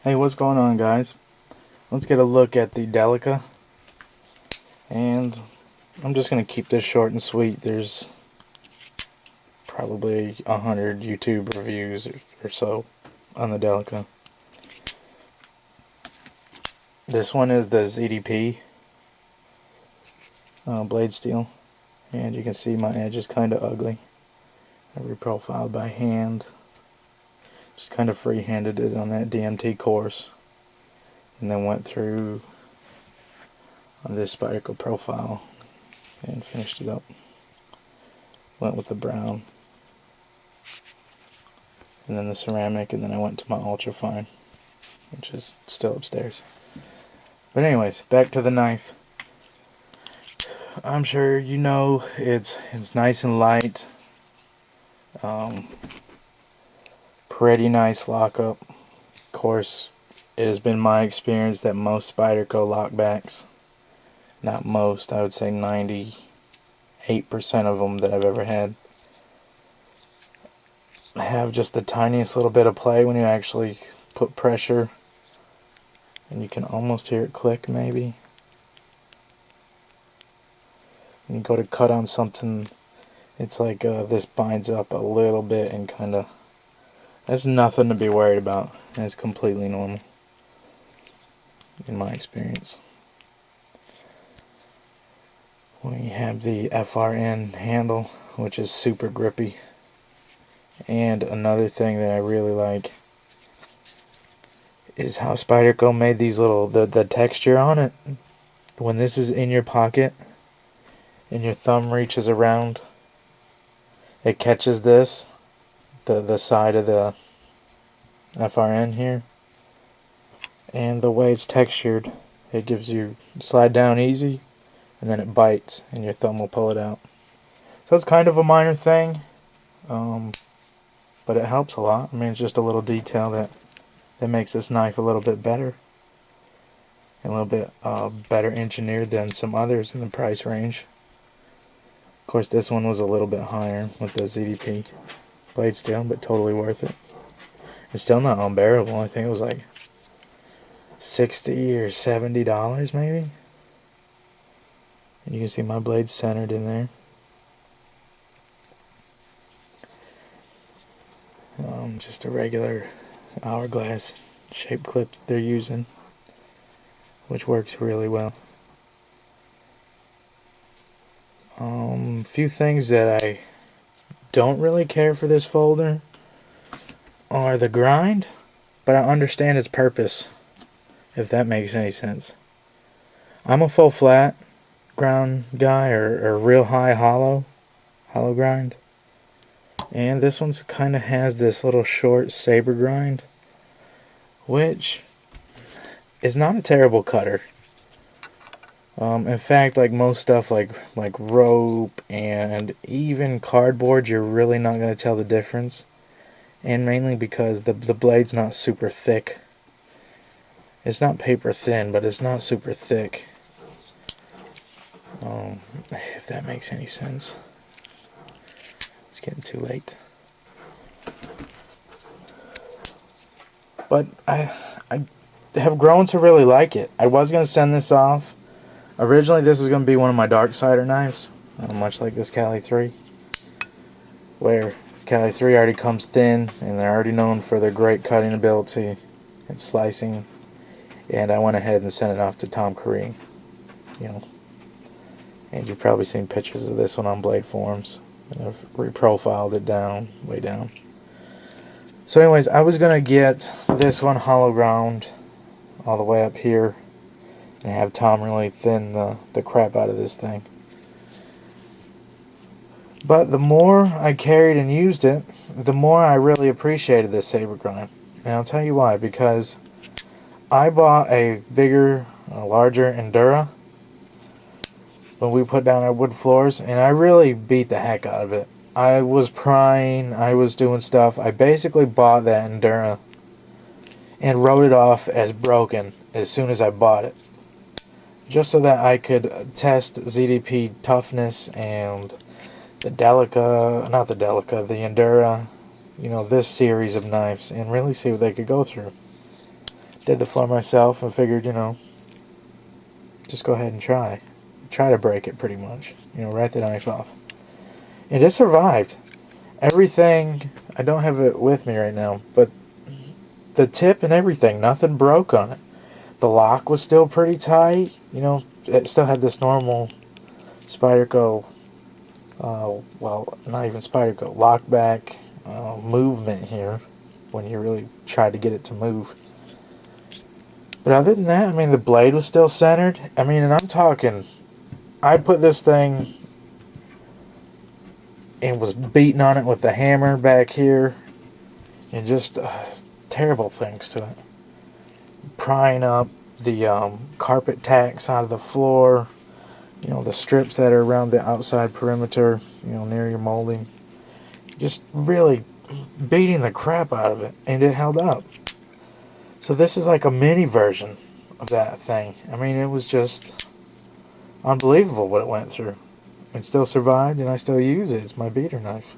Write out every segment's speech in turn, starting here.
Hey, what's going on, guys? Let's get a look at the Delica. And I'm just going to keep this short and sweet. There's probably 100 YouTube reviews or so on the Delica. This one is the ZDP blade steel. And you can see my edge is kind of ugly. I reprofiled by hand. Just kind of free-handed it on that DMT course. And then went through on this Spyderco profile and finished it up. Went with the brown and then the ceramic, and then I went to my ultra fine, which is still upstairs. But anyways, back to the knife. I'm sure you know it's nice and light. Pretty nice lockup. Of course, it has been my experience that most Spyderco lockbacks, not most, I would say 98% of them that I've ever had, have just the tiniest little bit of play when you actually put pressure, and you can almost hear it click maybe. When you go to cut on something, it's like this binds up a little bit and kind of, that's nothing to be worried about. It's completely normal in my experience. We have the FRN handle, which is super grippy. And another thing that I really like is how Spyderco made these little, the texture on it. When this is in your pocket and your thumb reaches around, it catches this, the side of the FRN here, and the way it's textured, it gives you slide down easy, and then it bites and your thumb will pull it out. So it's kind of a minor thing, but it helps a lot. I mean, it's just a little detail that makes this knife a little bit better, and a little bit better engineered than some others in the price range. Of course, this one was a little bit higher with the ZDP blade steel, but totally worth it. It's still not unbearable. I think it was like $60 or $70 maybe. And you can see my blade centered in there. Just a regular hourglass shaped clip that they're using, which works really well. Few things that I don't really care for this folder are the grind, but I understand its purpose, if that makes any sense. I'm a full flat ground guy, or real high hollow grind, and this one's kind of has this little short saber grind, which is not a terrible cutter. In fact, like most stuff like rope and even cardboard, you're really not going to tell the difference. And mainly because the blade's not super thick. It's not paper thin, but it's not super thick. If that makes any sense. It's getting too late. But I have grown to really like it. I was going to send this off. Originally, this was going to be one of my dark cider knives, much like this Cali 3, where Cali 3 already comes thin, and they're already known for their great cutting ability and slicing. And I went ahead and sent it off to Tom Curry, and you've probably seen pictures of this one on Blade Forums, and I've reprofiled it down, way down. So anyways, I was going to get this one hollow ground all the way up here, and have Tom really thin the crap out of this thing. But the more I carried and used it, the more I really appreciated this saber grind. And I'll tell you why. Because I bought a bigger, larger Endura when we put down our wood floors, and I really beat the heck out of it. I was prying, I was doing stuff. I basically bought that Endura and wrote it off as broken as soon as I bought it, just so that I could test ZDP toughness and the Delica, not the Delica, the Endura, this series of knives, and really see what they could go through. did the floor myself and figured, just go ahead and try to break it pretty much, write the knife off. And it survived. Everything, I don't have it with me right now, but the tip and everything, nothing broke on it. The lock was still pretty tight, it still had this normal Spyderco, well, not even Spyderco, lock back movement here when you really try to get it to move. But other than that, the blade was still centered. And I'm talking, I put this thing and was beating on it with the hammer back here, and just terrible things to it. Prying up the carpet tacks out of the floor, the strips that are around the outside perimeter, near your molding. Just really beating the crap out of it, and it held up. So this is like a mini version of that thing. It was just unbelievable what it went through. It still survived, and I still use it. It's my beater knife.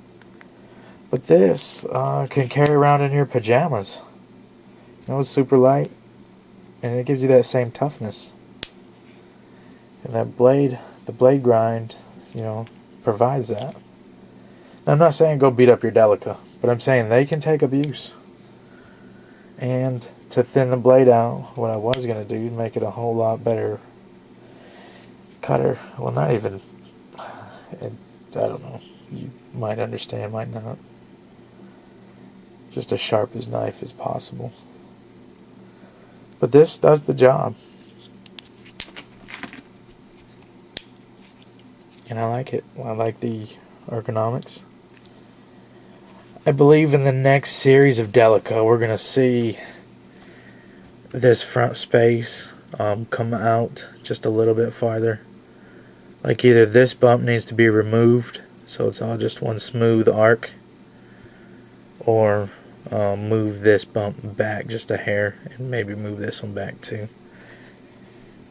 But this can carry around in your pajamas. It's super light, and it gives you that same toughness. And that blade, the blade grind, provides that. Now, I'm not saying go beat up your Delica, but I'm saying they can take abuse. And to thin the blade out, what I was going to do to make it a whole lot better cutter, well, not even, I don't know, you might understand, might not. Just as sharp as knife as possible. But this does the job. And I like it. I like the ergonomics. I believe in the next series of Delica we're going to see this front space come out just a little bit farther. Like either this bump needs to be removed so it's all just one smooth arc, or move this bump back just a hair, and maybe move this one back too.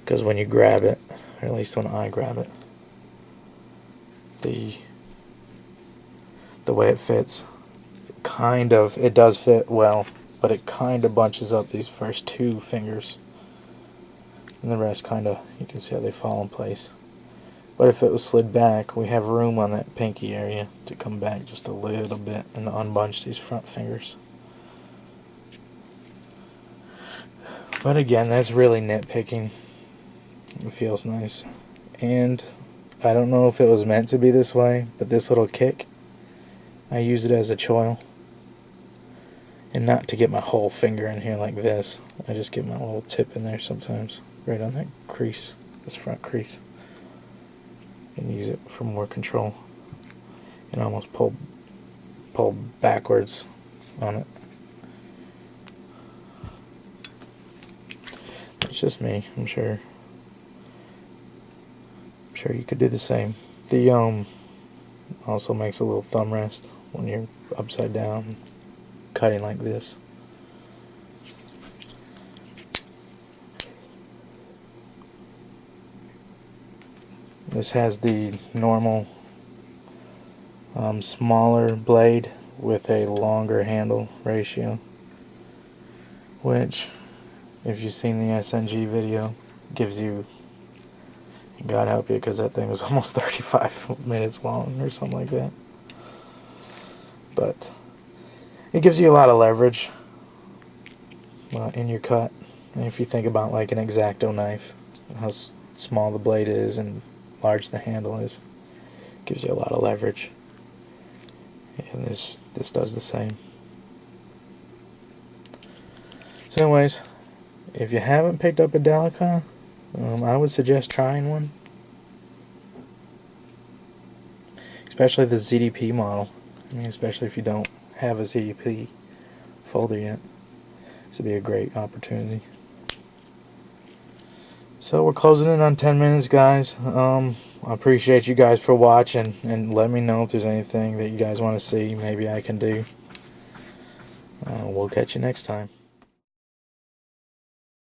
Because when you grab it, or at least when I grab it, the way it fits, it does fit well, but it kind of bunches up these first two fingers, and the rest you can see how they fall in place. But if it was slid back, we have room on that pinky area to come back just a little bit and unbunch these front fingers. But again, that's really nitpicking. It feels nice. And I don't know if it was meant to be this way, but this little kick, I use it as a choil. And not to get my whole finger in here like this. I just get my little tip in there sometimes, right on that crease, this front crease. And use it for more control. And almost pull backwards on it. It's just me, I'm sure. I'm sure you could do the same. The also makes a little thumb rest when you're upside down cutting like this. This has the normal smaller blade with a longer handle ratio, which, if you've seen the SNG video, gives you, God help you, because that thing was almost 35 minutes long or something like that. But it gives you a lot of leverage in your cut. And if you think about like an X-Acto knife, how small the blade is and large the handle is, it gives you a lot of leverage. And this does the same. So anyways, if you haven't picked up a Delica, I would suggest trying one. Especially the ZDP model. Especially if you don't have a ZDP folder yet. This would be a great opportunity. So we're closing in on 10 minutes, guys. I appreciate you guys for watching, and let me know if there's anything that you guys want to see maybe I can do. We'll catch you next time.